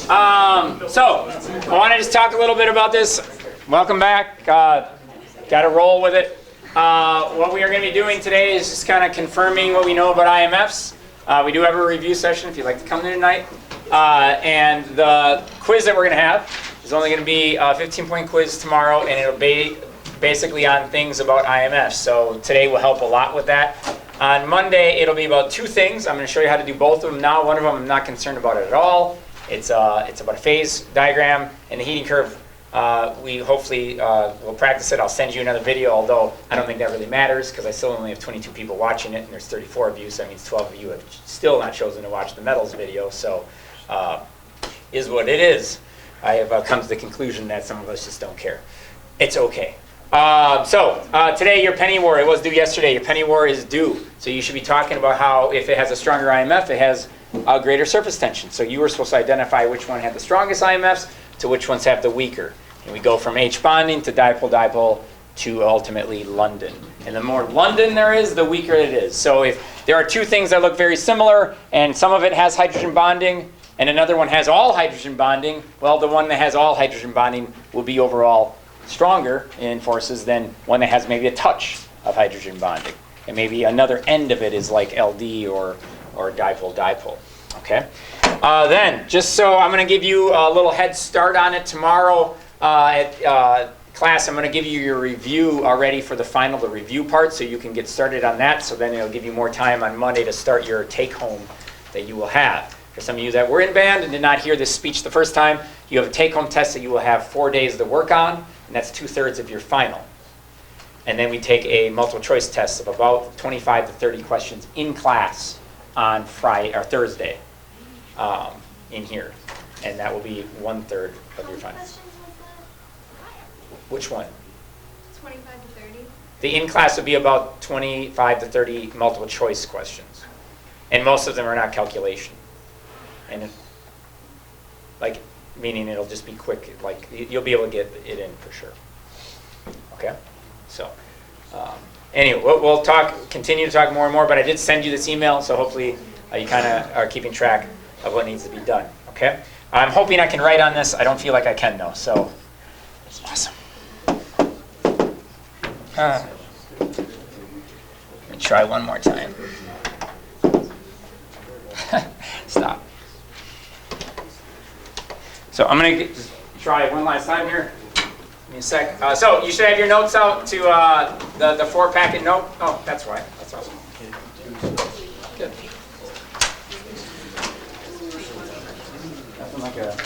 So, I want to just talk a little bit about this. Welcome back. Got to roll with it. What we are going to be doing today is just kind of confirming what we know about IMFs. We do have a review session if you'd like to come in tonight. And the quiz that we're going to have is only going to be a 15-point quiz tomorrow, and it'll be basically on things about IMFs. So today will help a lot with that. On Monday, it'll be about two things. I'm going to show you how to do both of them now. One of them I'm not concerned about it at all. It's about a phase diagram and the heating curve. We hopefully will practice it. I'll send you another video, although I don't think that really matters because I still only have 22 people watching it, and there's 34 of you, so that means 12 of you have still not chosen to watch the metals video. So is what it is. I have come to the conclusion that some of us just don't care. It's okay. Today your penny war, it was due yesterday, your penny war is due. So you should be talking about how if it has a stronger IMF, it has a greater surface tension. So you were supposed to identify which one had the strongest IMFs to which ones have the weaker. And we go from H bonding to dipole-dipole to ultimately London. And the more London there is, the weaker it is. So if there are two things that look very similar and some of it has hydrogen bonding and another one has all hydrogen bonding, well, the one that has all hydrogen bonding will be overall stronger in forces than one that has maybe a touch of hydrogen bonding. And maybe another end of it is like LD or dipole-dipole. Okay? Then, just so I'm going to give you a little head start on it tomorrow at class, I'm going to give you your review already for the final, the review part, so you can get started on that. So then it'll give you more time on Monday to start your take-home that you will have. For some of you that were in band and did not hear this speech the first time, you have a take-home test that you will have 4 days to work on, and that's 2/3 of your final. And then we take a multiple choice test of about 25 to 30 questions in class on Friday or Thursday in here. And that will be 1/3 of your final. Which one? 25 to 30. The in-class would be about 25 to 30 multiple choice questions. And most of them are not calculation. And meaning it'll just be quick, like you'll be able to get it in for sure. Okay? So, anyway, we'll continue to talk more and more, but I did send you this email, so hopefully you kind of are keeping track of what needs to be done. Okay? I'm hoping I can write on this. I don't feel like I can though, so it's awesome. Let me try one more time. Stop. So I'm going to try one last time here. Give me a sec. So you should have your notes out to the 4-packet note. Oh, that's why. That's awesome. Good. Nothing like a...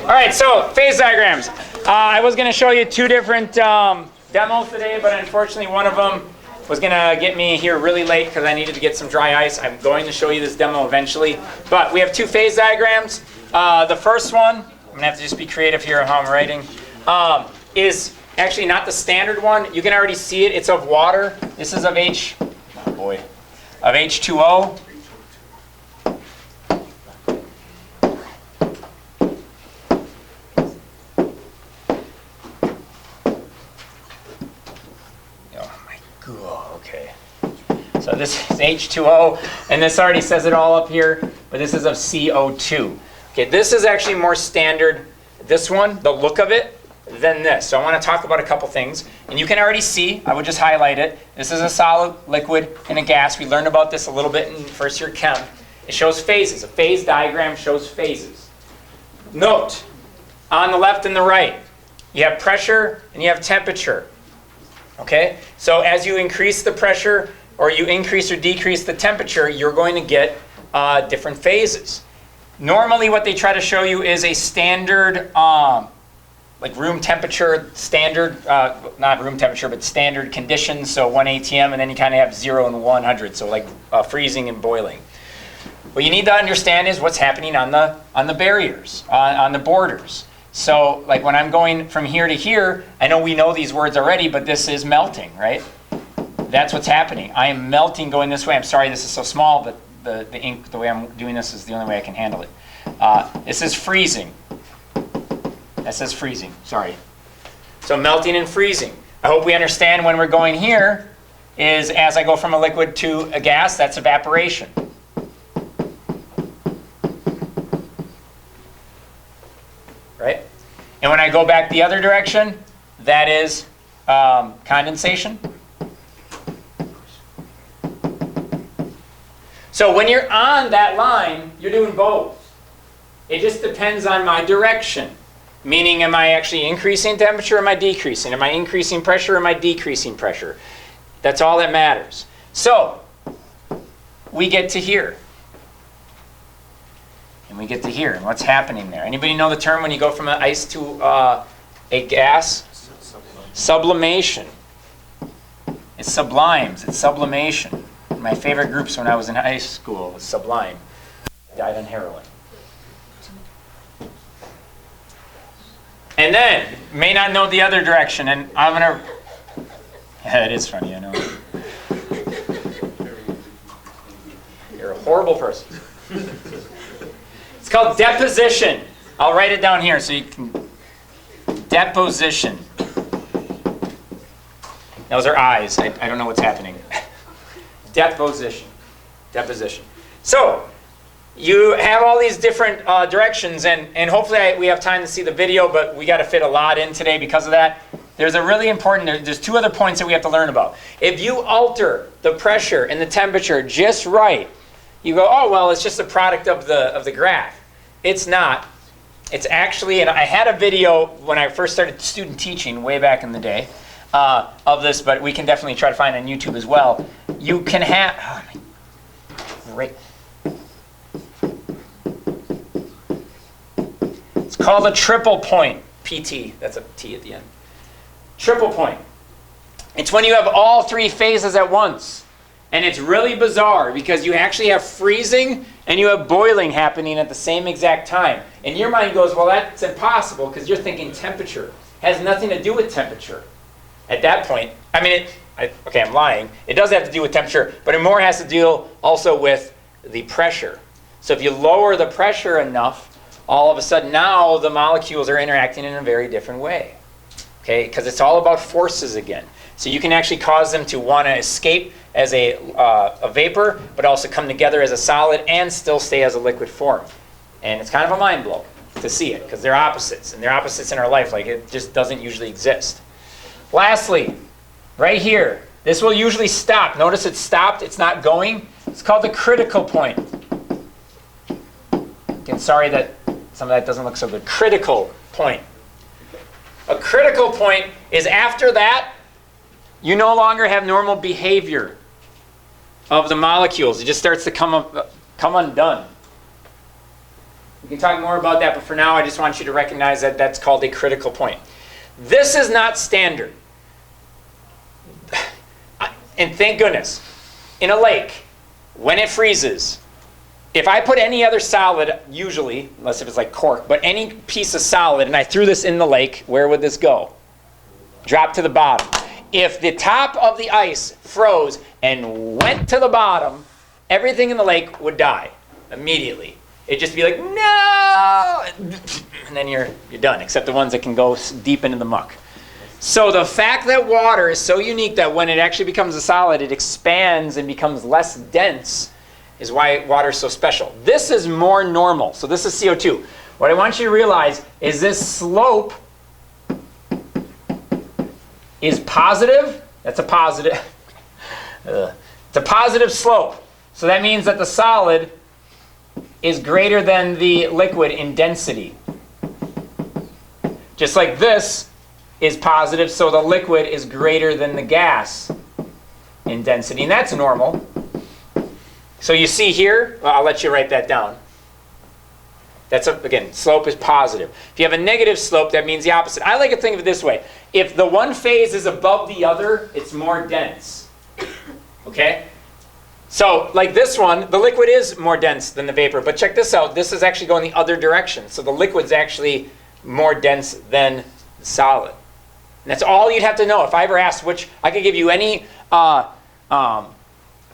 All right, so phase diagrams. I was going to show you two different demos today, but unfortunately one of them was going to get me here really late because I needed to get some dry ice. I'm going to show you this demo eventually, but we have two phase diagrams. The first one, I'm going to have to just be creative here on how I'm writing, is actually not the standard one. You can already see it. It's of water. This is of H2O. Okay. So this is H2O, and this already says it all up here, but this is of CO2. Okay, this is actually more standard. This one, the look of it, than this. So I want to talk about a couple things. And you can already see, I would just highlight it. This is a solid, liquid, and a gas. We learned about this a little bit in first year chem. It shows phases. A phase diagram shows phases. Note, on the left and the right, you have pressure and you have temperature. Okay? So as you increase the pressure or you increase or decrease the temperature, you're going to get different phases. Normally what they try to show you is a standard like room temperature, standard, not room temperature, but standard conditions, so 1 atm, and then you kind of have 0 and 100, so like freezing and boiling. What you need to understand is what's happening on the barriers, on the borders. So like when I'm going from here to here, I know we know these words already, but this is melting, right? That's what's happening. I am melting going this way. I'm sorry this is so small, but the ink, the way I'm doing this is the only way I can handle it. This is freezing. That says freezing, sorry. So melting and freezing. I hope we understand when we're going here is as I go from a liquid to a gas, that's evaporation. Right? And when I go back the other direction, that is condensation. So when you're on that line, you're doing both. It just depends on my direction. Meaning, am I actually increasing temperature or am I decreasing? Am I increasing pressure or am I decreasing pressure? That's all that matters. So, we get to here. And we get to here. And what's happening there? Anybody know the term when you go from an ice to a gas? Sublimation. It sublimes. It's sublimation. My favorite groups when I was in high school was Sublime. I died on heroin. And then, may not know the other direction, and I'm going to... Yeah, it is funny, I know. You're a horrible person. It's called deposition. I'll write it down here so you can... Deposition. Those are eyes. I don't know what's happening. Deposition. Deposition. So, you have all these different directions, and hopefully we have time to see the video, but we got to fit a lot in today because of that. There's a really important, there's two other points that we have to learn about. If you alter the pressure and the temperature just right, you go, oh, well, it's just a product of the graph. It's not. It's actually, and I had a video when I first started student teaching way back in the day of this, but we can definitely try to find it on YouTube as well. You can have, oh, great. It's called a triple point, PT. That's a T at the end. Triple point. It's when you have all three phases at once. And it's really bizarre because you actually have freezing and you have boiling happening at the same exact time. And your mind goes, well, that's impossible because you're thinking temperature. It has nothing to do with temperature. At that point, I mean, okay, I'm lying. It does have to do with temperature, but it more has to deal also with the pressure. So if you lower the pressure enough, all of a sudden now the molecules are interacting in a very different way. Okay, because it's all about forces again. So you can actually cause them to want to escape as a vapor, but also come together as a solid and still stay as a liquid form. And it's kind of a mind blow to see it, because they're opposites, and they're opposites in our life. Like, it just doesn't usually exist. Lastly, right here, this will usually stop. Notice it's stopped, it's not going. It's called the critical point. Again, sorry that some of that doesn't look so good. Critical point. A critical point is after that, you no longer have normal behavior of the molecules. It just starts to come undone. We can talk more about that, but for now I just want you to recognize that that's called a critical point. This is not standard. And thank goodness, in a lake, when it freezes, if I put any other solid, usually, unless if it's like cork, but any piece of solid, and I threw this in the lake, where would this go? Drop to the bottom. If the top of the ice froze and went to the bottom, everything in the lake would die immediately. It'd just be like, no! And then you're done, except the ones that can go deep into the muck. So the fact that water is so unique that when it actually becomes a solid, it expands and becomes less dense, is why water is so special. This is more normal. So this is CO2. What I want you to realize is this slope is positive, that's a positive, it's a positive slope. So that means that the solid is greater than the liquid in density. Just like this is positive, so the liquid is greater than the gas in density, and that's normal. So you see here, well, I'll let you write that down. Again, slope is positive. If you have a negative slope, that means the opposite. I like to think of it this way. If the one phase is above the other, it's more dense. Okay? So, like this one, the liquid is more dense than the vapor. But check this out. This is actually going the other direction. So the liquid's actually more dense than the solid. And that's all you'd have to know. If I ever asked which, I could give you any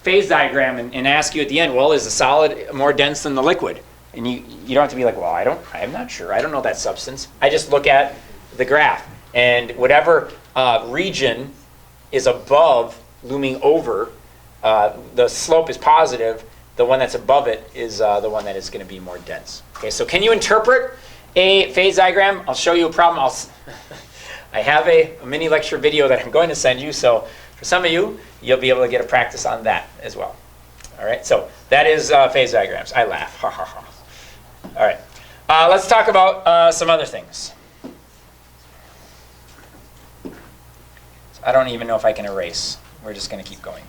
phase diagram and ask you at the end, well, is the solid more dense than the liquid? And you don't have to be like, well, I'm not sure. I don't know that substance. I just look at the graph. And whatever region is above, looming over, the slope is positive. The one that's above it is the one that is going to be more dense. Okay, so can you interpret a phase diagram? I'll show you a problem. I have a mini lecture video that I'm going to send you. So for some of you, you'll be able to get a practice on that as well. All right, so that is phase diagrams. I laugh. Ha, ha, ha. All right, let's talk about some other things. I don't even know if I can erase. We're just going to keep going.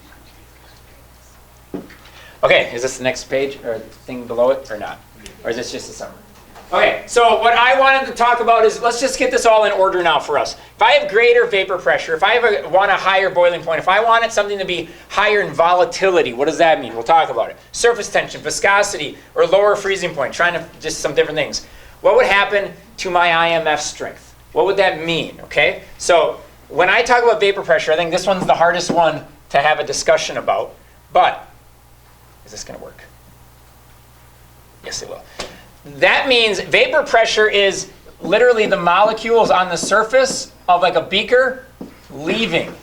Okay, is this the next page or thing below it or not? Or is this just a summary? Okay, so what I wanted to talk about is, let's just get this all in order now for us. If I have greater vapor pressure, if I want a higher boiling point, if I wanted something to be higher in volatility, what does that mean? We'll talk about it. Surface tension, viscosity, or lower freezing point, trying to just some different things. What would happen to my IMF strength? What would that mean, okay? So when I talk about vapor pressure, I think this one's the hardest one to have a discussion about, but is this going to work? Yes, it will. That means vapor pressure is literally the molecules on the surface of like a beaker leaving.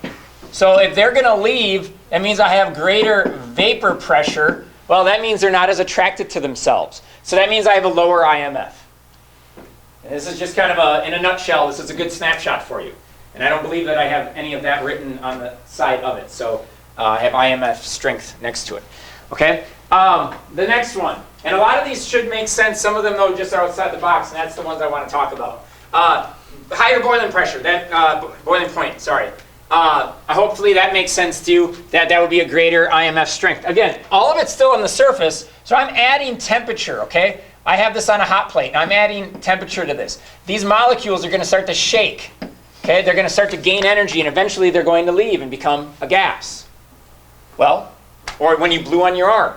So if they're going to leave, that means I have greater vapor pressure. Well, that means they're not as attracted to themselves. So that means I have a lower IMF. And this is just kind of in a nutshell, this is a good snapshot for you. And I don't believe that I have any of that written on the side of it. So I have IMF strength next to it. Okay? The next one. And a lot of these should make sense. Some of them, though, just are outside the box, and that's the ones I want to talk about. Higher boiling pressure, boiling point, sorry. Hopefully that makes sense to you, that would be a greater IMF strength. Again, all of it's still on the surface, so I'm adding temperature, okay? I have this on a hot plate, and I'm adding temperature to this. These molecules are going to start to shake, okay? They're going to start to gain energy, and eventually they're going to leave and become a gas. Well, or when you blew on your arm.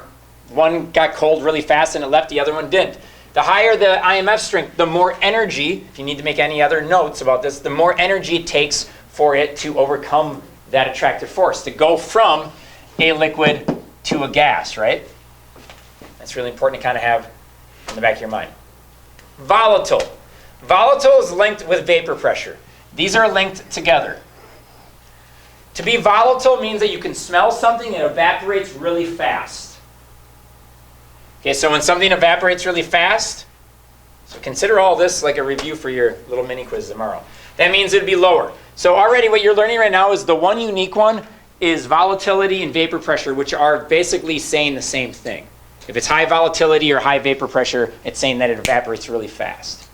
One got cold really fast and it left, the other one didn't. The higher the IMF strength, the more energy, if you need to make any other notes about this, the more energy it takes for it to overcome that attractive force, to go from a liquid to a gas, right? That's really important to kind of have in the back of your mind. Volatile. Volatile is linked with vapor pressure. These are linked together. To be volatile means that you can smell something and it evaporates really fast. Okay, so when something evaporates really fast, so consider all this like a review for your little mini quiz tomorrow. That means it would be lower. So already what you're learning right now is the one unique one is volatility and vapor pressure, which are basically saying the same thing. If it's high volatility or high vapor pressure, it's saying that it evaporates really fast.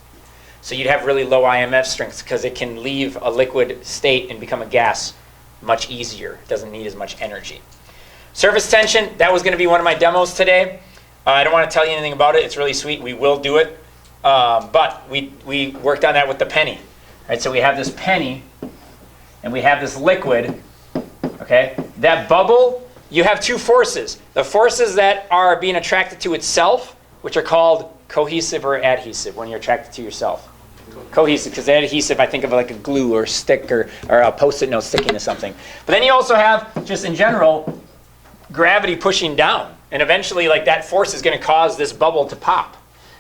So you'd have really low IMF strength because it can leave a liquid state and become a gas much easier. It doesn't need as much energy. Surface tension, that was going to be one of my demos today. I don't want to tell you anything about it. It's really sweet. We will do it. But we worked on that with the penny. Right, so we have this penny, and we have this liquid. Okay? That bubble, you have two forces. The forces that are being attracted to itself, which are called cohesive or adhesive when you're attracted to yourself. Cohesive, because adhesive, I think of like a glue or stick or a Post-it note sticking to something. But then you also have, just in general, gravity pushing down. And eventually, like that force is going to cause this bubble to pop.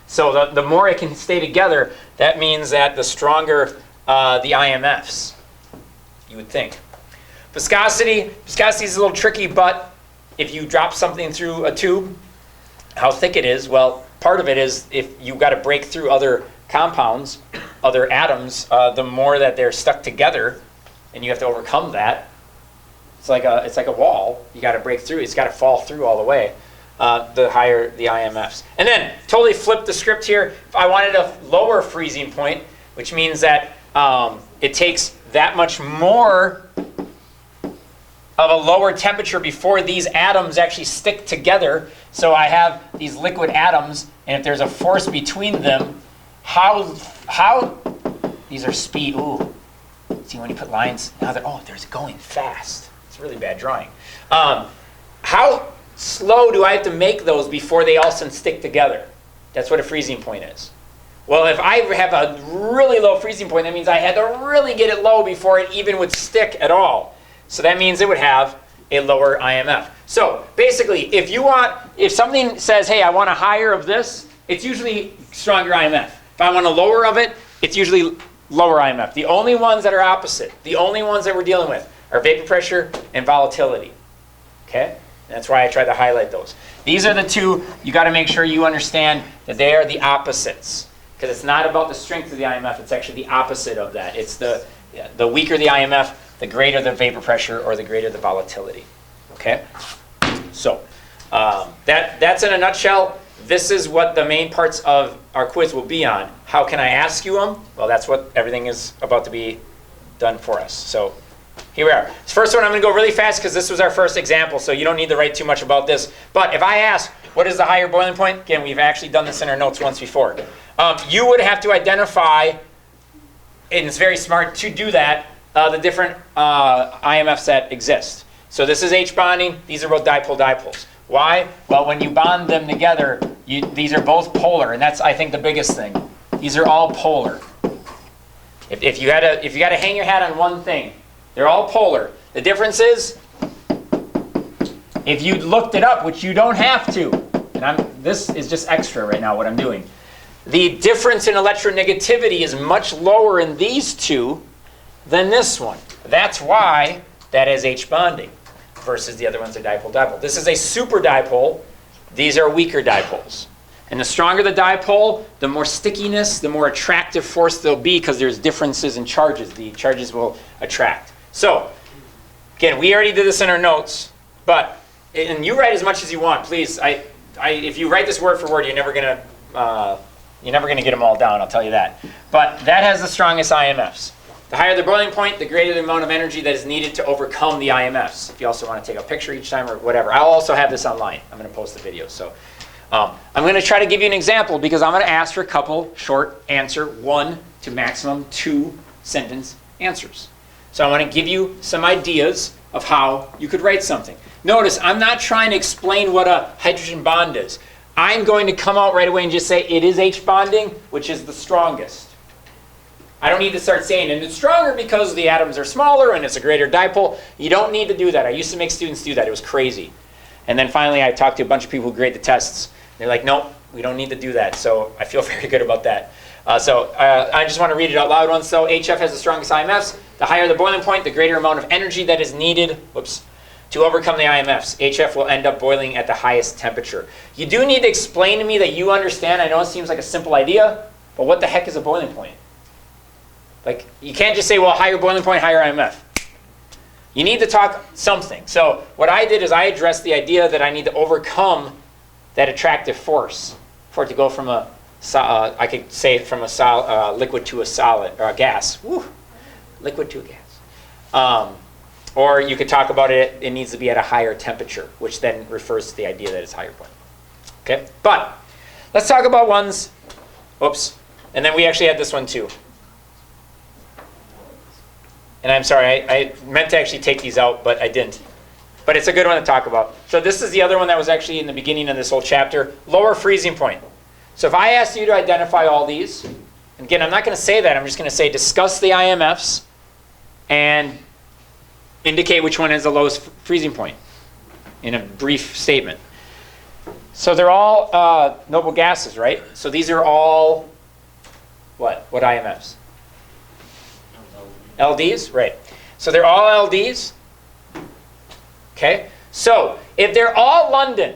So the more it can stay together, that means that the stronger the IMFs, you would think. Viscosity is a little tricky, but if you drop something through a tube, how thick it is, well, part of it is if you've got to break through other compounds, other atoms, the more that they're stuck together, and you have to overcome that. It's like a wall. You got to break through. It's got to fall through all the way. The higher the IMFs. And then totally flip the script here. If I wanted a lower freezing point, which means that it takes that much more of a lower temperature before these atoms actually stick together. So I have these liquid atoms, and if there's a force between them, how these are speed. Ooh, see when you put lines, now they're going fast. It's really bad drawing. How slow do I have to make those before they all of a sudden stick together? That's what a freezing point is. Well, if I have a really low freezing point, that means I had to really get it low before it even would stick at all. So that means it would have a lower IMF. So basically, if something says, hey, I want a higher of this, it's usually stronger IMF. If I want a lower of it, it's usually lower IMF. The only ones that are opposite, the only ones that we're dealing with are vapor pressure and volatility. Okay? That's why I tried to highlight those. These are the two. You got to make sure you understand that they are the opposites. Because it's not about the strength of the IMF, it's actually the opposite of that. It's the weaker the IMF, the greater the vapor pressure, or the greater the volatility. Okay? So, that's in a nutshell. This is what the main parts of our quiz will be on. How can I ask you them? Well, that's what everything is about to be done for us. So, here we are. This first one I'm going to go really fast because this was our first example, so you don't need to write too much about this. But if I ask, what is the higher boiling point? Again, we've actually done this in our notes once before. You would have to identify, and it's very smart to do that, the different IMFs that exist. So this is H bonding. These are both dipole-dipoles. Why? Well, when you bond them together, these are both polar, and that's, I think, the biggest thing. These are all polar. If you had to hang your hat on one thing, they're all polar. The difference is, if you looked it up, which you don't have to, and this is just extra right now, what I'm doing. The difference in electronegativity is much lower in these two than this one. That's why that is H bonding versus the other ones are dipole-dipole. This is a super dipole. These are weaker dipoles. And the stronger the dipole, the more stickiness, the more attractive force there'll be because there's differences in charges. The charges will attract. So, again, we already did this in our notes, and you write as much as you want, please. If you write this word for word, you're never gonna get them all down, I'll tell you that. But that has the strongest IMFs. The higher the boiling point, the greater the amount of energy that is needed to overcome the IMFs. If you also want to take a picture each time or whatever. I'll also have this online. I'm going to post the video. So I'm going to try to give you an example because I'm going to ask for a couple short answer, 1 to maximum 2 sentence answers. So I want to give you some ideas of how you could write something. Notice, I'm not trying to explain what a hydrogen bond is. I'm going to come out right away and just say it is H bonding, which is the strongest. I don't need to start saying, and it's stronger because the atoms are smaller and it's a greater dipole. You don't need to do that. I used to make students do that. It was crazy. And then finally I talked to a bunch of people who grade the tests. They're like, nope, we don't need to do that. So I feel very good about that. I just want to read it out loud once. So HF has the strongest IMFs. The higher the boiling point, the greater amount of energy that is needed to overcome the IMFs. HF will end up boiling at the highest temperature. You do need to explain to me that you understand. I know it seems like a simple idea, but what the heck is a boiling point? Like, you can't just say, well, higher boiling point, higher IMF. You need to talk something. So what I did is I addressed the idea that I need to overcome that attractive force for it to go from I could say from a liquid to a solid, or a gas. Woo. Liquid to a gas. Or you could talk about it needs to be at a higher temperature, which then refers to the idea that it's higher point. Okay? But let's talk about ones. Oops. And then we actually had this one too. And I'm sorry, I meant to actually take these out, but I didn't. But it's a good one to talk about. So this is the other one that was actually in the beginning of this whole chapter. Lower freezing point. So if I asked you to identify all these, and again, I'm not going to say that. I'm just going to say discuss the IMFs and indicate which one has the lowest freezing point in a brief statement. So they're all noble gases, right? So these are all what? What IMFs? LDs? Right. So they're all LDs. Okay? So if they're all London,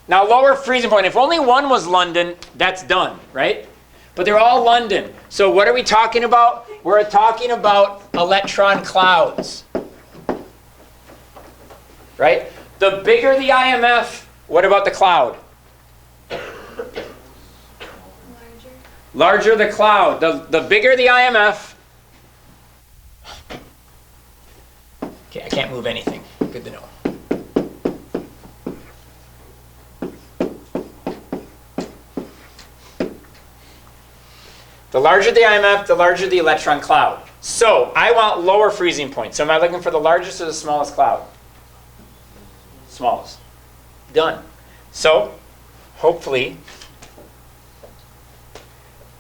now lower freezing point, if only one was London, that's done, right? but they're all London. So what are we talking about? We're talking about electron clouds. Right? The bigger the IMF, what about the cloud? Larger the cloud. The bigger the IMF. Okay, I can't move anything. Good to know. The larger the IMF, the larger the electron cloud. So I want lower freezing point. So am I looking for the largest or the smallest cloud? Smallest. Done. So hopefully,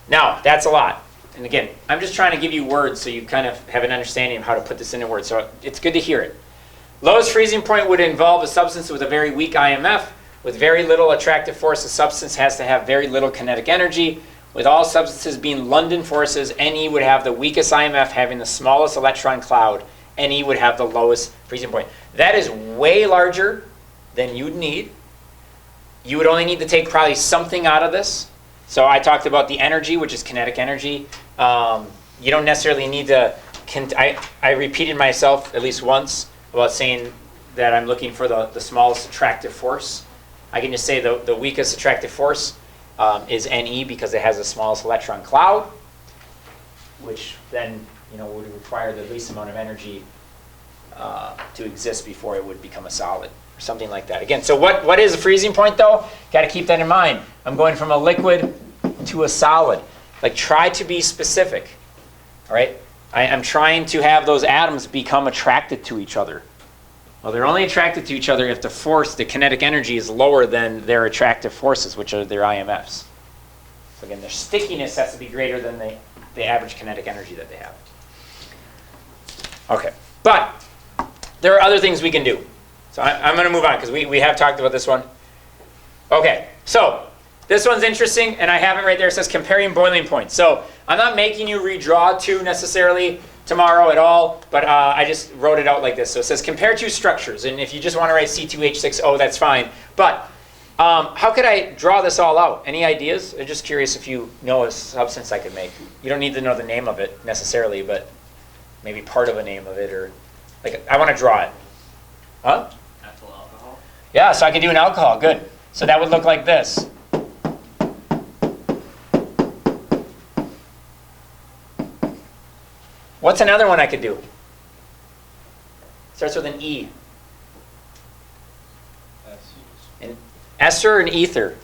now that's a lot. And again, I'm just trying to give you words so you kind of have an understanding of how to put this into words. So it's good to hear it. Lowest freezing point would involve a substance with a very weak IMF. With very little attractive force, the substance has to have very little kinetic energy. With all substances being London forces, Ne would have the weakest IMF, having the smallest electron cloud. Ne would have the lowest freezing point. That is way larger than you'd need. You would only need to take probably something out of this. So I talked about the energy, which is kinetic energy. You don't necessarily need to, I repeated myself at least once about saying that I'm looking for the smallest attractive force. I can just say the weakest attractive force is Ne because it has the smallest electron cloud, which then would require the least amount of energy to exist before it would become a solid, or something like that. Again, so what is a freezing point though? Got to keep that in mind. I'm going from a liquid to a solid. Like, try to be specific. All right? I'm trying to have those atoms become attracted to each other. Well, they're only attracted to each other if the force, the kinetic energy, is lower than their attractive forces, which are their IMFs. So again, their stickiness has to be greater than the average kinetic energy that they have. Okay, but there are other things we can do. So I'm going to move on because we have talked about this one. Okay, so this one's interesting, and I have it right there. It says comparing boiling points. So I'm not making you redraw two necessarily tomorrow at all, but I just wrote it out like this. So it says compare two structures, and if you just want to write C2H6O, that's fine. But how could I draw this all out? Any ideas? I'm just curious if you know a substance I could make. You don't need to know the name of it necessarily, but maybe part of a name of it, or like I want to draw it. Huh? Ethyl alcohol? Yeah, so I could do an alcohol. Good. So that would look like this. What's another one I could do? Starts with an E. An ester or an ether?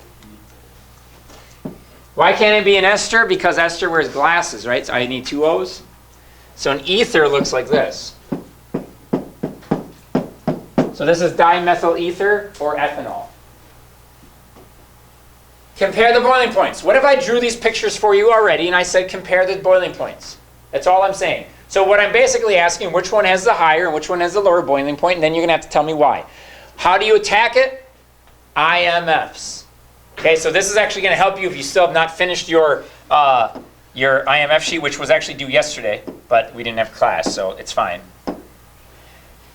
Why can't it be an ester? Because ester wears glasses, right? So I need two O's. So an ether looks like this. So this is dimethyl ether or ethanol. Compare the boiling points. What if I drew these pictures for you already and I said compare the boiling points? That's all I'm saying. So what I'm basically asking, which one has the higher and which one has the lower boiling point, and then you're going to have to tell me why. How do you attack it? IMFs. Okay, so this is actually going to help you if you still have not finished your IMF sheet, which was actually due yesterday, but we didn't have class, so it's fine.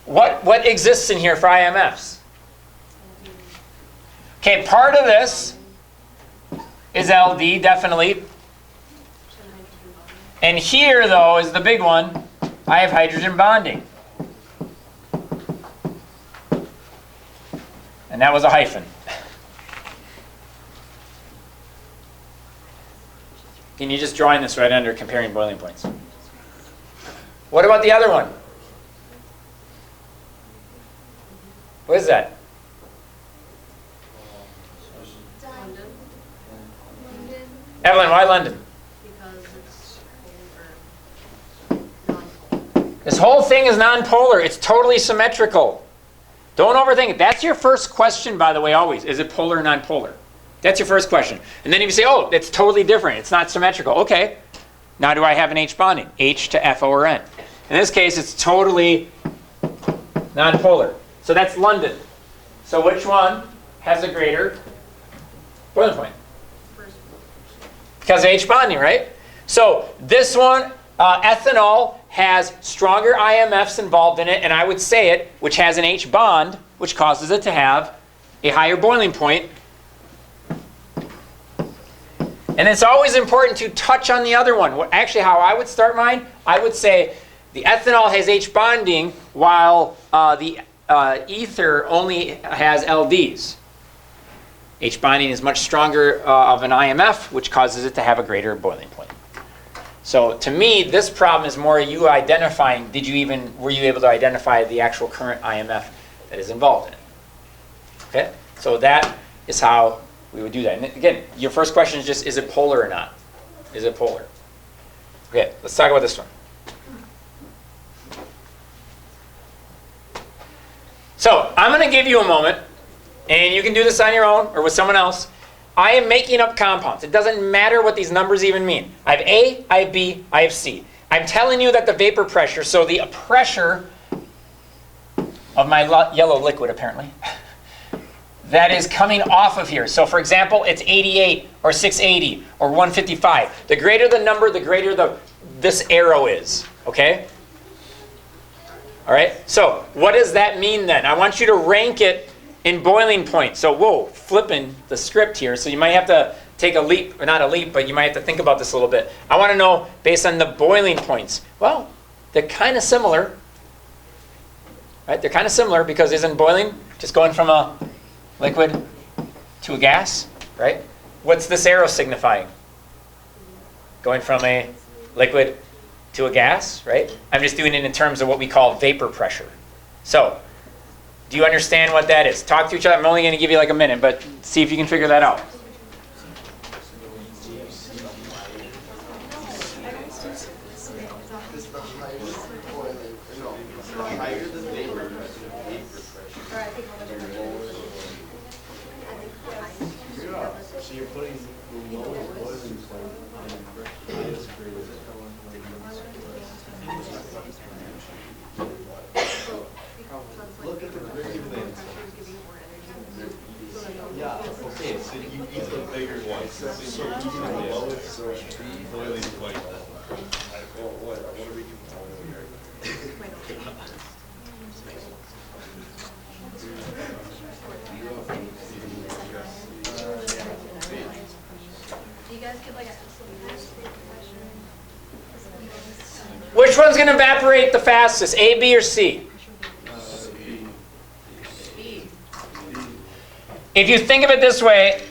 What exists in here for IMFs? Okay, part of this is LD, definitely. And here, though, is the big one. I have hydrogen bonding. And that was a hyphen. Can you just join this right under comparing boiling points? What about the other one? What is that? London. Evelyn, why London? Because it's non-polar. This whole thing is non-polar. It's totally symmetrical. Don't overthink it. That's your first question, by the way, always. Is it polar or non-polar? That's your first question. And then if you say, oh, it's totally different. It's not symmetrical. Okay. Now do I have an H bonding? H to F or N. In this case, it's totally non-polar. So that's London. So which one has a greater boiling point? Because of H bonding, right? So this one, ethanol, has stronger IMFs involved in it, and I would say it, which has an H bond, which causes it to have a higher boiling point. And it's always important to touch on the other one. Actually, how I would start mine, I would say the ethanol has H bonding while the ether only has LDs. H bonding is much stronger of an IMF, which causes it to have a greater boiling point. So to me, this problem is more you identifying, were you able to identify the actual current IMF that is involved in it? Okay, so that is how we would do that. And again, your first question is just, is it polar or not? Is it polar? Okay, let's talk about this one. So I'm going to give you a moment, and you can do this on your own or with someone else. I am making up compounds. It doesn't matter what these numbers even mean. I have A, I have B, I have C. I'm telling you that the vapor pressure, so the pressure of my yellow liquid apparently, that is coming off of here. So for example, it's 88 or 680 or 155. The greater the number, the greater this arrow is, okay? All right, so what does that mean then? I want you to rank it in boiling point. So whoa, flipping the script here. So you might have to take a leap, or not a leap, but you might have to think about this a little bit. I want to know based on the boiling points. Well, they're kind of similar, right? They're kind of similar because isn't boiling just going from a liquid to a gas, right? What's this arrow signifying? Going from a liquid to a gas, right? I'm just doing it in terms of what we call vapor pressure. So, do you understand what that is? Talk to each other. I'm only going to give you like a minute, but see if you can figure that out. So you're putting the lowest boiling point on the highest grade. Look at the gradient. Yeah, okay, so you use the bigger one. So you're using the lowest boiling point. What are we Which one's going to evaporate the fastest, A, B, or C? If you think of it this way,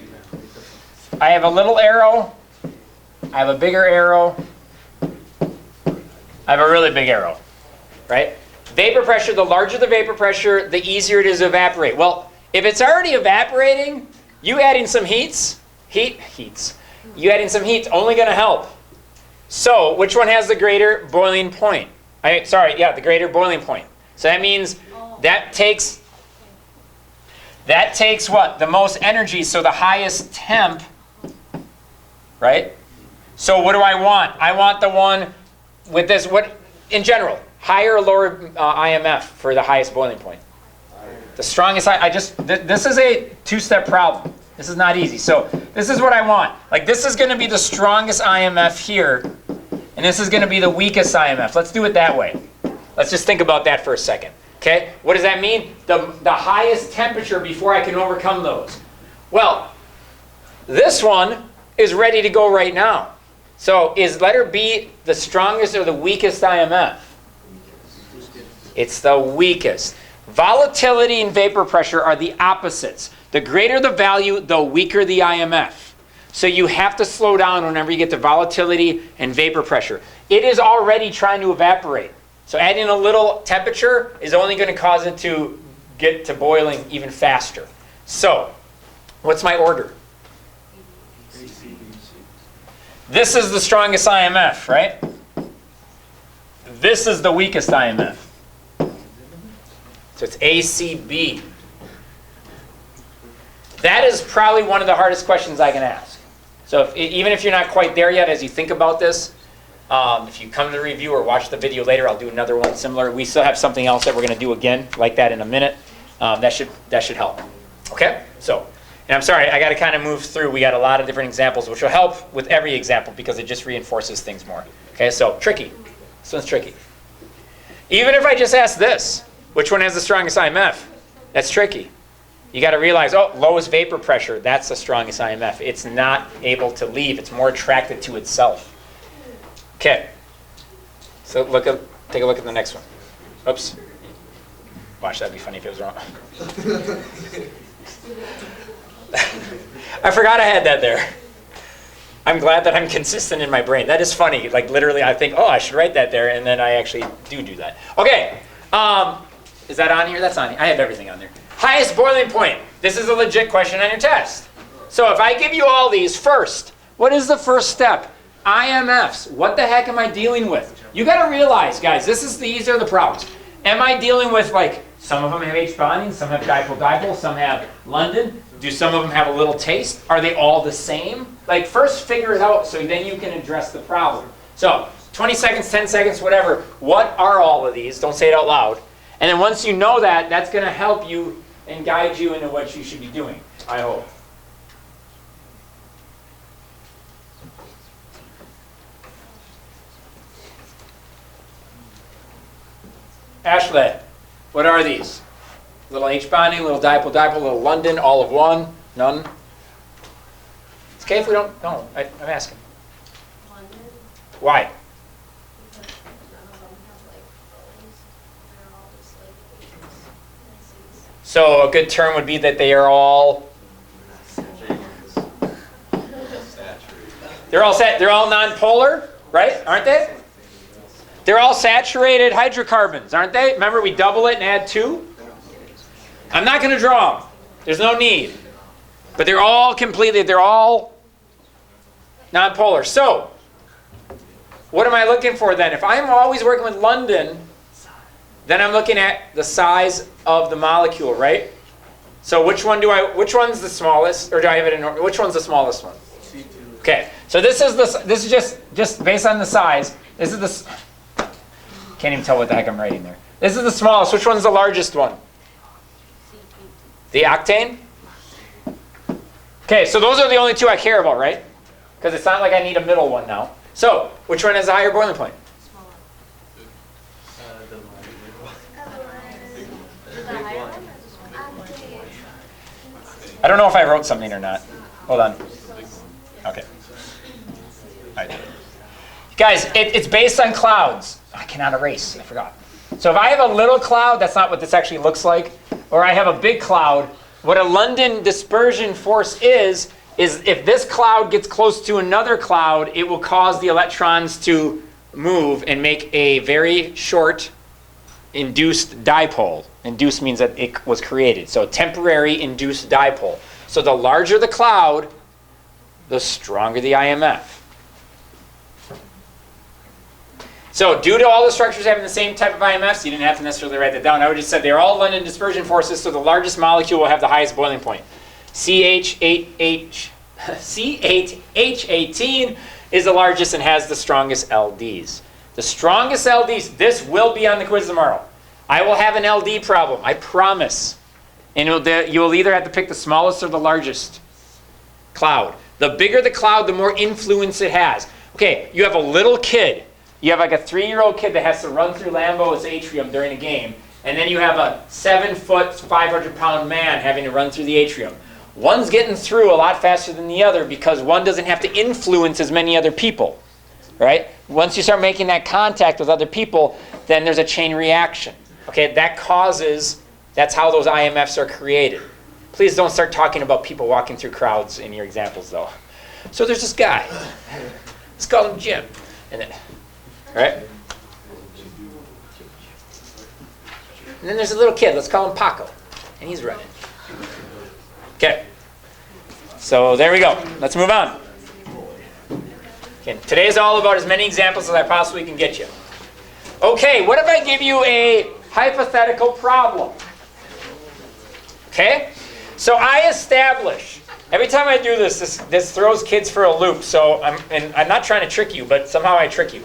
I have a little arrow, I have a bigger arrow, I have a really big arrow, right? Vapor pressure, the larger the vapor pressure, the easier it is to evaporate. Well, if it's already evaporating, you adding some you adding some heat's only going to help. So, which one has the greater boiling point? The greater boiling point. So that means that takes what? The most energy, so the highest temp, right? So what do I want? I want the one with this, in general, higher or lower IMF for the highest boiling point? The strongest, this is a two-step problem. This is not easy. So this is what I want. Like this is going to be the strongest IMF here, and this is going to be the weakest IMF. Let's do it that way. Let's just think about that for a second. Okay, what does that mean? The highest temperature before I can overcome those. Well, this one is ready to go right now. So is letter B the strongest or the weakest IMF? It's the weakest. Volatility and vapor pressure are the opposites. The greater the value, the weaker the IMF. So you have to slow down whenever you get to volatility and vapor pressure. It is already trying to evaporate. So adding a little temperature is only going to cause it to get to boiling even faster. So, what's my order? This is the strongest IMF, right? This is the weakest IMF. So it's ACB. That is probably one of the hardest questions I can ask. So even if you're not quite there yet as you think about this, if you come to the review or watch the video later, I'll do another one similar. We still have something else that we're going to do again like that in a minute. That should help. Okay? So, and I'm sorry, I got to kind of move through. We got a lot of different examples, which will help with every example because it just reinforces things more. Okay? So, tricky. This one's tricky. Even if I just ask this, which one has the strongest IMF? That's tricky. You got to realize, oh, lowest vapor pressure, that's the strongest IMF. It's not able to leave. It's more attracted to itself. Okay. So take a look at the next one. Oops. Watch, that'd be funny if it was wrong. I forgot I had that there. I'm glad that I'm consistent in my brain. That is funny. Like literally, I think, oh, I should write that there, and then I actually do that. Okay. Is that on here? That's on here. I have everything on there. Highest boiling point. This is a legit question on your test. So if I give you all these first, what is the first step? IMFs. What the heck am I dealing with? You got to realize, guys, these are the problems. Am I dealing with, like, some of them have H bonding, some have dipole-dipole, some have London? Do some of them have a little taste? Are they all the same? Like, first figure it out so then you can address the problem. So, 20 seconds, 10 seconds, whatever. What are all of these? Don't say it out loud. And then once you know that, that's going to help you and guide you into what you should be doing, I hope. Ashley, what are these? Little H bonding, little dipole-dipole, little London, all of one, none? It's okay if we don't know. I'm asking. London, Why? because none of them have like bones. They're all just like H's and C's. So a good term would be that they are all, they're all non-polar, right? Aren't they? They're all saturated hydrocarbons, aren't they? Remember, we double it and add 2? I'm not going to draw them. There's no need. But they're all non-polar. So, what am I looking for then? If I'm always working with London, then I'm looking at the size of the molecule, right? So which one's the smallest, or do I have it in order? Which one's the smallest one? Okay, so this is just based on the size. This is the, can't even tell what the heck I'm writing there. This is the smallest. Which one's the largest one? The octane? Okay, so those are the only 2 I care about, right? Because it's not like I need a middle one now. So, which one has a higher boiling point? Smaller. Is that higher one or just one? I don't know if I wrote something or not. Hold on. Okay. I did. Guys, it's based on clouds. I cannot erase. I forgot. So if I have a little cloud, that's not what this actually looks like. Or I have a big cloud. What a London dispersion force is if this cloud gets close to another cloud, it will cause the electrons to move and make a very short induced dipole. Induced means that it was created. So temporary induced dipole. So the larger the cloud, the stronger the IMF. So due to all the structures having the same type of IMFs, you didn't have to necessarily write that down. I would just said they're all London dispersion forces, so the largest molecule will have the highest boiling point. C8H18 is the largest and has the strongest LDs. The strongest LDs, this will be on the quiz tomorrow. I will have an LD problem, I promise. And you'll either have to pick the smallest or the largest cloud. The bigger the cloud, the more influence it has. Okay, you have a little kid. You have like a 3-year-old kid that has to run through Lambeau's atrium during a game. And then you have a 7-foot, 500-pound man having to run through the atrium. One's getting through a lot faster than the other because one doesn't have to influence as many other people. Right? Once you start making that contact with other people, then there's a chain reaction. Okay, that's how those IMFs are created. Please don't start talking about people walking through crowds in your examples, though. So there's this guy. Let's call him Jim. And then, right? And then there's a little kid. Let's call him Paco. And he's running. Okay. So there we go. Let's move on. Okay, today is all about as many examples as I possibly can get you. Okay, what if I give you a hypothetical problem? Okay? So I establish, every time I do this throws kids for a loop, so I'm not trying to trick you, but somehow I trick you.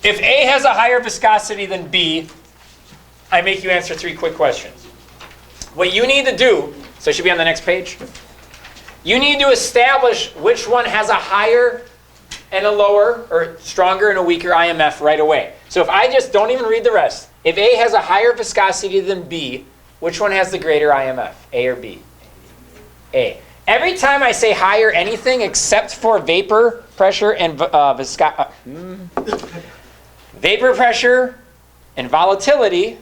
If A has a higher viscosity than B, I make you answer 3 quick questions. What you need to do, so it should be on the next page, you need to establish which one has a higher and a lower, or stronger and a weaker IMF right away. So if I just don't even read the rest, if A has a higher viscosity than B, which one has the greater IMF, A or B? A. Every time I say higher anything except for vapor pressure and vapor pressure and volatility,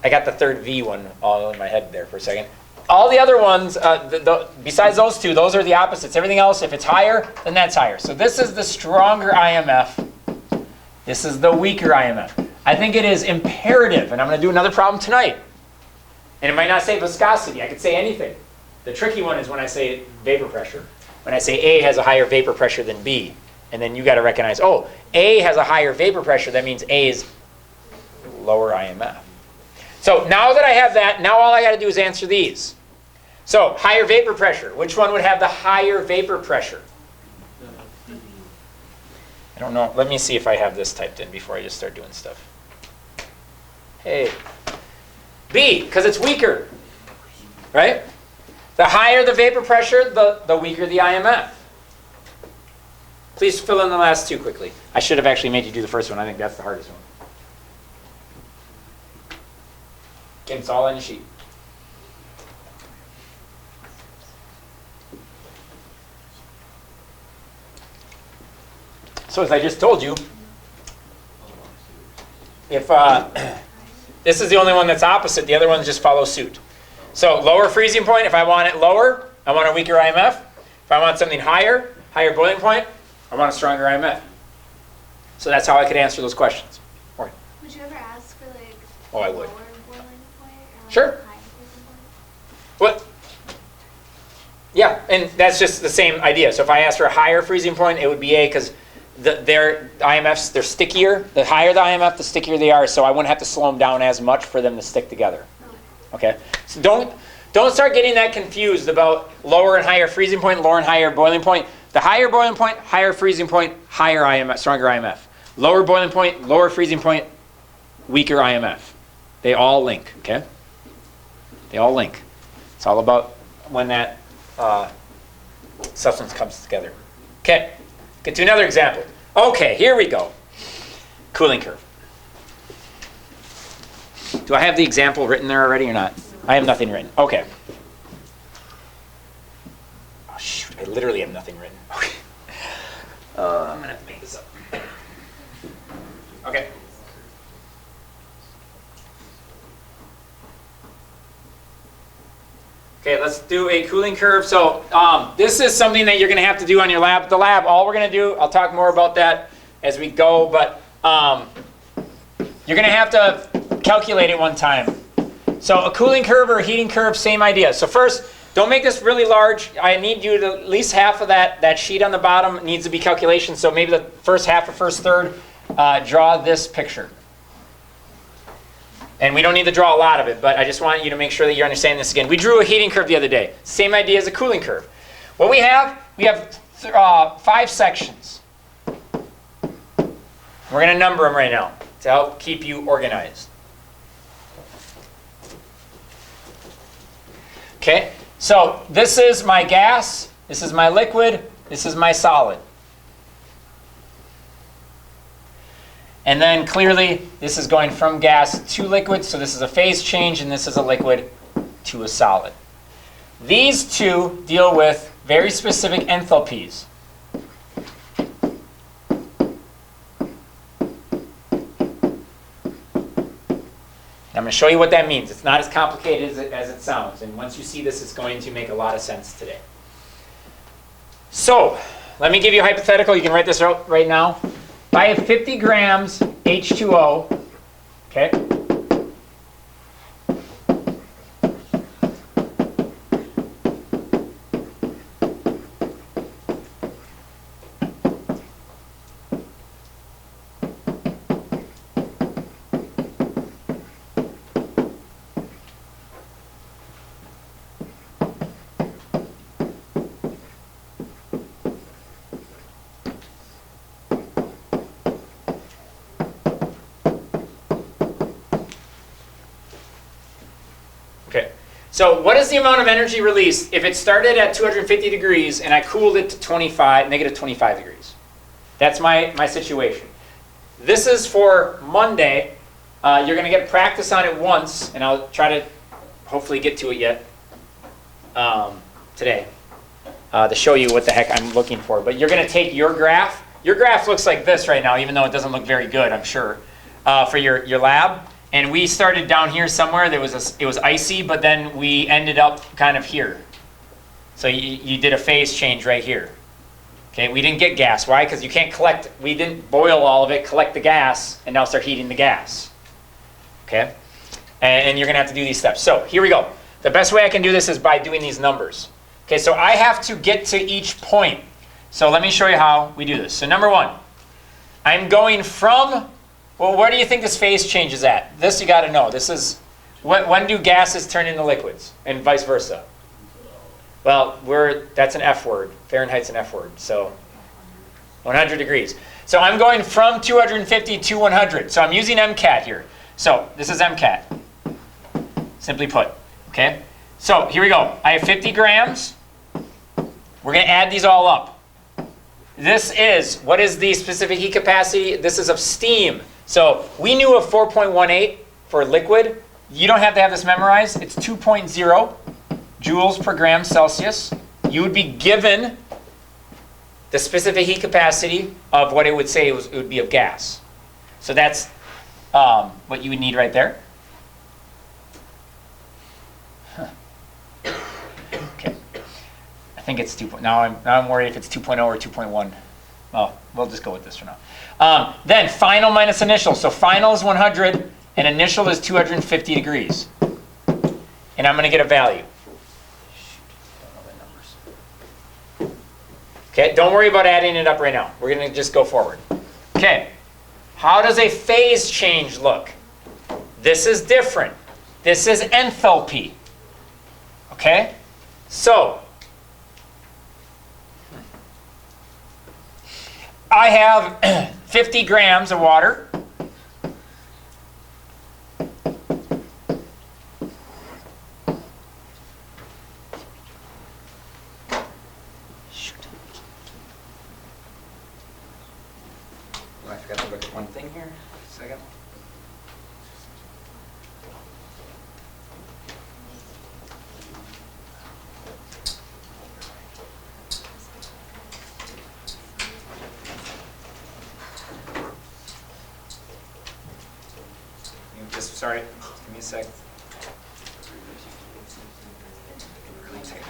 I got the third V one all in my head there for a second. All the other ones, besides those two, those are the opposites. Everything else, if it's higher, then that's higher. So this is the stronger IMF. This is the weaker IMF. I think it is imperative, and I'm going to do another problem tonight. And it might not say viscosity. I could say anything. The tricky one is when I say vapor pressure. When I say A has a higher vapor pressure than B. And then you got to recognize, oh, A has a higher vapor pressure. That means A is lower IMF. So now that I have that, now all I got to do is answer these. So higher vapor pressure. Which one would have the higher vapor pressure? I don't know. Let me see if I have this typed in before I just start doing stuff. Hey. B, because it's weaker. Right? The higher the vapor pressure, the weaker the IMF. Please fill in the last two quickly. I should have actually made you do the first one. I think that's the hardest one. Okay, it's all on the sheet. So as I just told you, if this is the only one that's opposite, the other ones just follow suit. So lower freezing point, if I want it lower, I want a weaker IMF. If I want something higher, higher boiling point, I want a stronger IMF. So that's how I could answer those questions. Morgan. Would you ever ask for like Oh, I would. lower boiling point or like Sure. high freezing point? What? Yeah, and that's just the same idea. So if I asked for a higher freezing point, it would be A because their IMFs, they're stickier. The higher the IMF, the stickier they are. So I wouldn't have to slow them down as much for them to stick together. Okay? So don't start getting that confused about lower and higher freezing point, lower and higher boiling point. The higher boiling point, higher freezing point, higher IMF, stronger IMF. Lower boiling point, lower freezing point, weaker IMF. They all link, okay? They all link. It's all about when that substance comes together. Okay, get to another example. Okay, here we go. Cooling curve. Do I have the example written there already or not? I have nothing written. Okay. Oh, shoot, I literally have nothing written. Okay. I'm going to have to make this up. Okay. Okay, let's do a cooling curve. So this is something that you're going to have to do on your lab. The lab, all we're going to do, I'll talk more about that as we go, but you're going to have to calculate it one time. So a cooling curve or a heating curve, same idea. So first, don't make this really large. I need you to, at least half of that sheet on the bottom needs to be calculation. So maybe the first half or first third, draw this picture. And we don't need to draw a lot of it, but I just want you to make sure that you're understanding this again. We drew a heating curve the other day. Same idea as a cooling curve. What we have 5 sections. We're going to number them right now to help keep you organized. Okay, so this is my gas, this is my liquid, this is my solid. And then clearly, this is going from gas to liquid, so this is a phase change, and this is a liquid to a solid. These two deal with very specific enthalpies. I'm going to show you what that means. It's not as complicated as it sounds, and once you see this, it's going to make a lot of sense today. So, let me give you a hypothetical. You can write this out right now. If I have 50 grams H2O, okay? So what is the amount of energy released if it started at 250 degrees and I cooled it to negative 25 degrees? That's my situation. This is for Monday, You're going to get practice on it once, and I'll try to hopefully get to it yet today to show you what the heck I'm looking for. But you're going to take your graph. Your graph looks like this right now, even though it doesn't look very good, I'm sure, for your lab. And we started down here somewhere. It was icy, but then we ended up kind of here. So you did a phase change right here. Okay, we didn't get gas. Why? Because you can't collect. We didn't boil all of it, collect the gas, and now start heating the gas. Okay, and you're going to have to do these steps. So here we go. The best way I can do this is by doing these numbers. Okay, so I have to get to each point. So let me show you how we do this. So number one, I'm going from, well, where do you think this phase change is at? This you got to know. This is, when do gases turn into liquids and vice versa? Well, that's an F word. Fahrenheit's an F word. So 100 degrees. So I'm going from 250 to 100. So I'm using MCAT here. So this is MCAT, simply put. Okay? So here we go. I have 50 grams. We're going to add these all up. This is, what is the specific heat capacity? This is of steam. So we knew of 4.18 for liquid. You don't have to have this memorized. It's 2.0 joules per gram Celsius. You would be given the specific heat capacity of what it would say it would be of gas. So that's what you would need right there. Okay. I think it's 2. Now I'm worried if it's 2.0 or 2.1. Oh, we'll just go with this for now. Then final minus initial. So final is 100 and initial is 250 degrees. And I'm going to get a value. Okay, don't worry about adding it up right now. We're going to just go forward. Okay, how does a phase change look? This is different. This is enthalpy. Okay, so I have 50 grams of water. I forgot to look at one thing here. Second. Just sorry. Give me a sec. Really tight.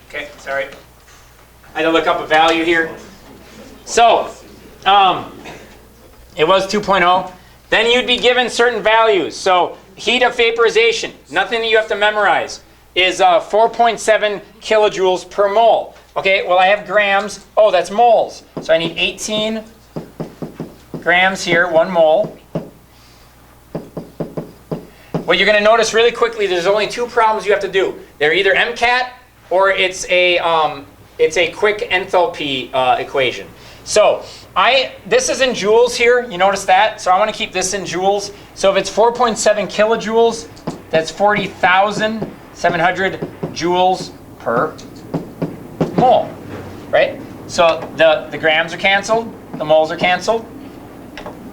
Okay, sorry. I had to look up a value here. So, it was 2.0. Then you'd be given certain values. So, heat of vaporization, nothing that you have to memorize, is 4.7 kilojoules per mole. Okay, well I have grams. Oh, that's moles. So I need 18 grams here, 1 mole. What you're going to notice really quickly, there's only 2 problems you have to do. They're either MCAT or it's a quick enthalpy equation. So this is in joules here. You notice that? So I want to keep this in joules. So if it's 4.7 kilojoules, that's 40,700 joules per mole, right? So the grams are canceled, the moles are canceled,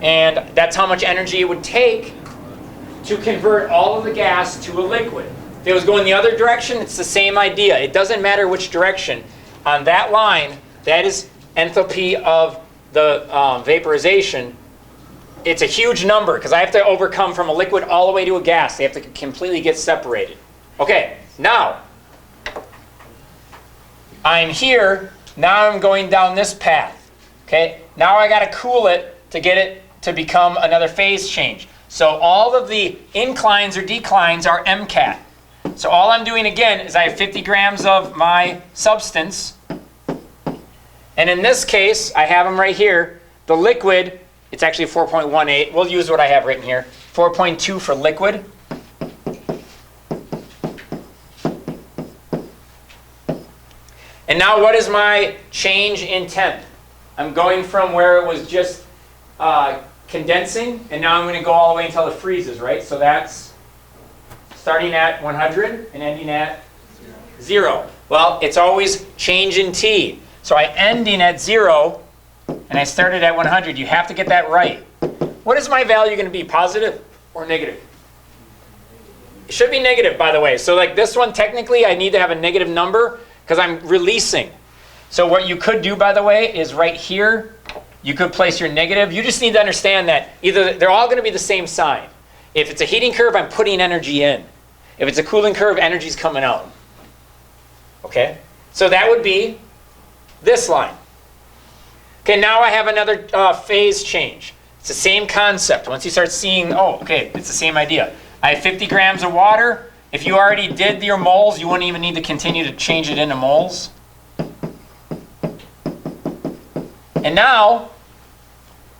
and that's how much energy it would take to convert all of the gas to a liquid. If it was going the other direction, it's the same idea. It doesn't matter which direction. On that line, that is enthalpy of the vaporization. It's a huge number because I have to overcome from a liquid all the way to a gas. They have to completely get separated. Okay, now I'm here. Now I'm going down this path. Okay, now I got to cool it to get it to become another phase change. So all of the inclines or declines are MCAT. So all I'm doing again is I have 50 grams of my substance. And in this case, I have them right here. The liquid, it's actually 4.18. We'll use what I have written here. 4.2 for liquid. And now what is my change in temp? I'm going from where it was just condensing, and now I'm going to go all the way until it freezes, right? So that's starting at 100 and ending at 0. Well, it's always change in T. So I ending at 0, and I started at 100. You have to get that right. What is my value going to be, positive or negative? It should be negative, by the way. So like this one, technically, I need to have a negative number because I'm releasing. So what you could do, by the way, is right here, you could place your negative. You just need to understand that either they're all going to be the same sign. If it's a heating curve, I'm putting energy in. If it's a cooling curve, energy's coming out. Okay? So that would be this line. Okay, now I have another phase change. It's the same concept. Once you start seeing, oh, okay, it's the same idea. I have 50 grams of water. If you already did your moles, you wouldn't even need to continue to change it into moles. And now,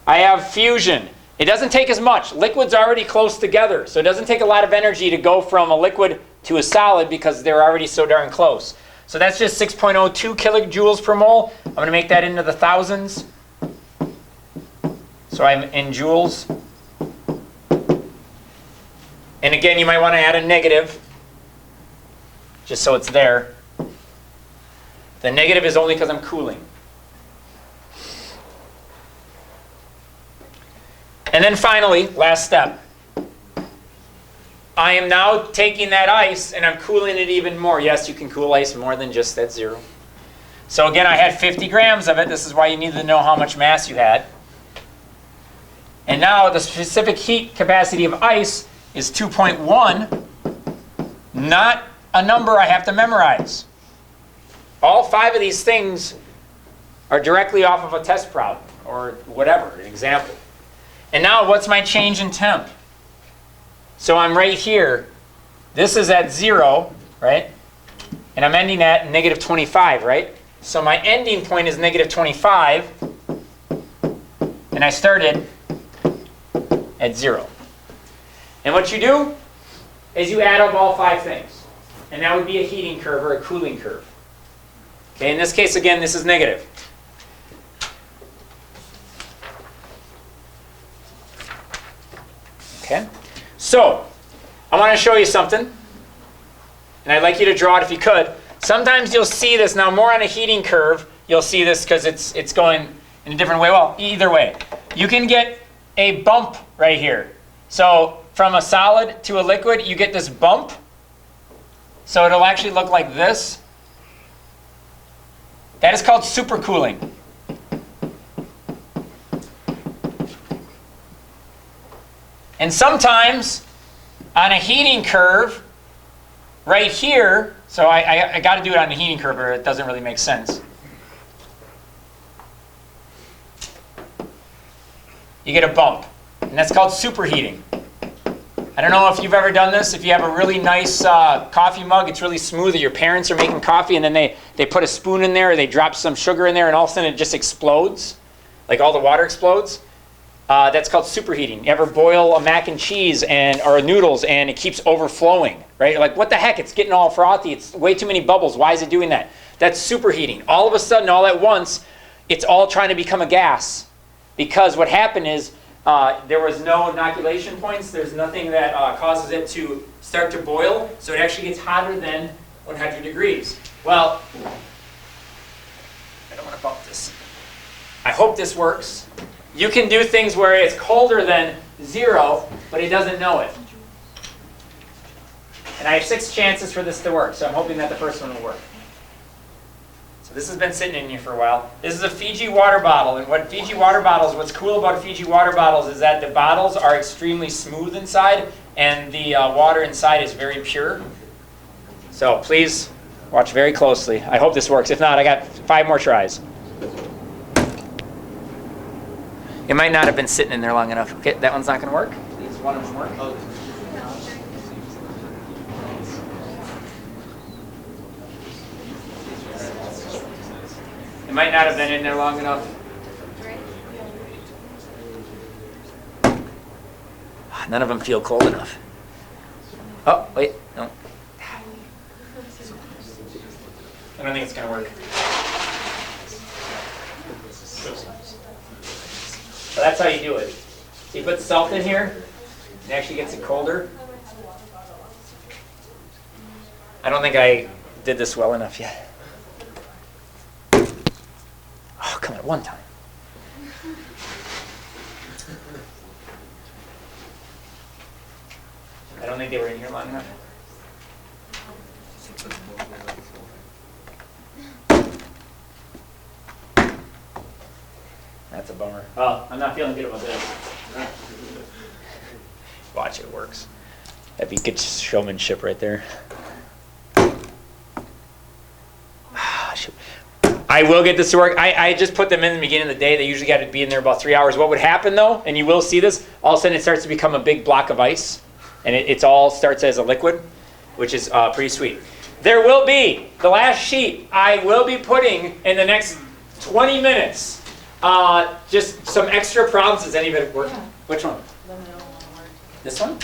I have fusion. It doesn't take as much. Liquid's already close together, so it doesn't take a lot of energy to go from a liquid to a solid because they're already so darn close. So that's just 6.02 kilojoules per mole. I'm going to make that into the thousands. So I'm in joules. And again, you might want to add a negative, just so it's there. The negative is only because I'm cooling. And then finally, last step. I am now taking that ice and I'm cooling it even more. Yes, you can cool ice more than just at 0. So again, I had 50 grams of it. This is why you need to know how much mass you had. And now the specific heat capacity of ice is 2.1, not a number I have to memorize. All 5 of these things are directly off of a test problem or whatever, an example. And now what's my change in temp? So I'm right here. This is at 0, right? And I'm ending at negative 25, right? So my ending point is negative 25. And I started at 0. And what you do is you add up all 5 things. And that would be a heating curve or a cooling curve. Okay, in this case, again, this is negative. Okay, so I want to show you something. And I'd like you to draw it if you could. Sometimes you'll see this, now more on a heating curve, you'll see this because it's going in a different way. Well, either way. You can get a bump right here. So from a solid to a liquid, you get this bump. So it'll actually look like this. That is called supercooling. And sometimes on a heating curve, right here, so I got to do it on a heating curve or it doesn't really make sense. You get a bump, and that's called superheating. I don't know if you've ever done this. If you have a really nice coffee mug, it's really smooth, or your parents are making coffee, and then they put a spoon in there, or they drop some sugar in there, and all of a sudden it just explodes, like all the water explodes. That's called superheating. You ever boil a mac and cheese or noodles, and it keeps overflowing, right? You're like, what the heck? It's getting all frothy. It's way too many bubbles. Why is it doing that? That's superheating. All of a sudden, all at once, it's all trying to become a gas. Because what happened is there was no inoculation points. There's nothing that causes it to start to boil. So it actually gets hotter than 100 degrees. Well, I don't want to bump this. I hope this works. You can do things where it's colder than 0, but it doesn't know it. And I have 6 chances for this to work, so I'm hoping that the first one will work. So this has been sitting in here for a while. This is a Fiji water bottle, and what's cool about Fiji water bottles is that the bottles are extremely smooth inside, and the water inside is very pure. So please watch very closely. I hope this works. If not, I got 5 more tries. It might not have been sitting in there long enough. Okay, that one's not going to work. Please, one of them work. It might not have been in there long enough. None of them feel cold enough. Oh, wait, no. I don't think it's going to work. So that's how you do it. So you put salt in here, it actually gets it colder. I don't think I did this well enough yet. Oh, come on, one time. I don't think they were in here long enough. That's a bummer. Oh, I'm not feeling good about this. Watch, it works. That'd be good showmanship right there. Shoot. I will get this to work. I just put them in the beginning of the day. They usually got to be in there about 3 hours. What would happen though, and you will see this, all of a sudden it starts to become a big block of ice. And it all starts as a liquid, which is pretty sweet. There will be, the last sheet, I will be putting in the next 20 minutes, just some extra problems. Does anybody work? Yeah. Which one? This one?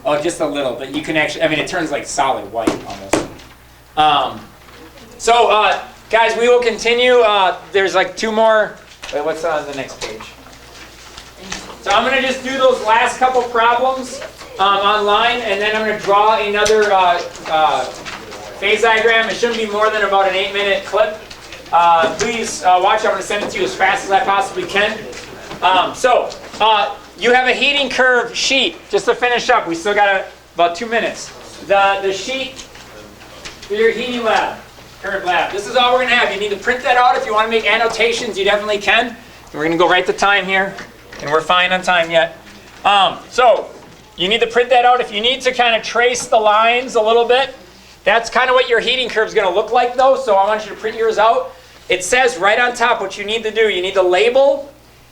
Oh, just a little, but you can actually, I mean, it turns like solid white almost. Guys, we will continue. There's like 2 more. Wait, what's on the next page? So I'm going to just do those last couple problems online, and then I'm going to draw another phase diagram. It shouldn't be more than about an 8-minute clip. Please watch. I'm going to send it to you as fast as I possibly can. You have a heating curve sheet. Just to finish up, we still got about 2 minutes. The sheet for your heating lab, curve lab. This is all we're going to have. You need to print that out. If you want to make annotations, you definitely can. And we're going to go right to time here, and we're fine on time yet. You need to print that out. If you need to kind of trace the lines a little bit, that's kind of what your heating curve is going to look like though, so I want you to print yours out. It says right on top what you need to do. You need to label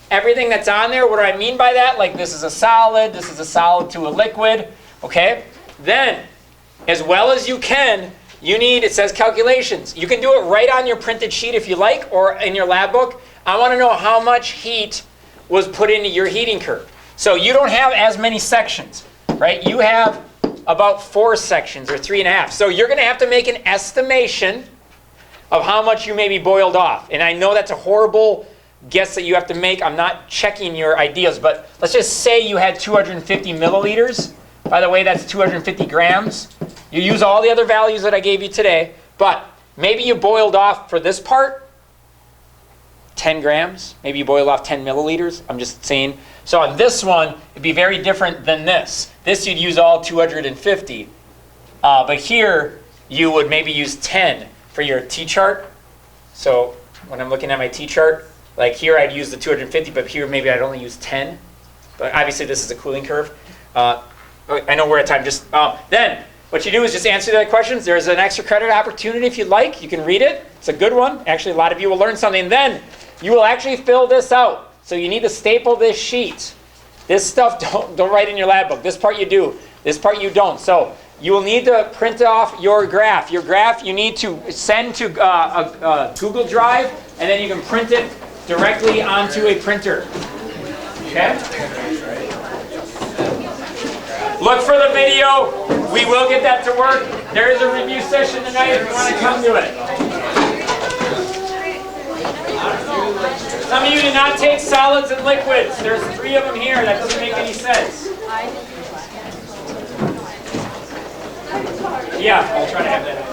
everything that's on there. What do I mean by that? Like this is a solid to a liquid, okay? Then, as well as you can, you need, it says calculations. You can do it right on your printed sheet if you like, or in your lab book. I want to know how much heat was put into your heating curve. So you don't have as many sections, right? You have about 4 sections or 3.5. So you're going to have to make an estimation of how much you maybe boiled off. And I know that's a horrible guess that you have to make. I'm not checking your ideas, but let's just say you had 250 milliliters. By the way, that's 250 grams. You use all the other values that I gave you today, but maybe you boiled off for this part 10 grams. Maybe you boiled off 10 milliliters. I'm just saying. So on this one, it'd be very different than this. This you'd use all 250. But here, you would maybe use 10 for your T-chart. So when I'm looking at my T-chart, like here I'd use the 250, but here maybe I'd only use 10. But obviously this is a cooling curve. I know we're at time. Just then, what you do is just answer the questions. There's an extra credit opportunity if you'd like. You can read it. It's a good one. Actually, a lot of you will learn something. Then you will actually fill this out. So you need to staple this sheet. This stuff don't write in your lab book. This part you do. This part you don't. So you will need to print off your graph. Your graph you need to send to a Google Drive, and then you can print it directly onto a printer. Okay? Look for the video. We will get that to work. There is a review session tonight if you want to come to it. Some of you did not take solids and liquids. There's 3 of them here. That doesn't make any sense. Yeah, I'll try to have that.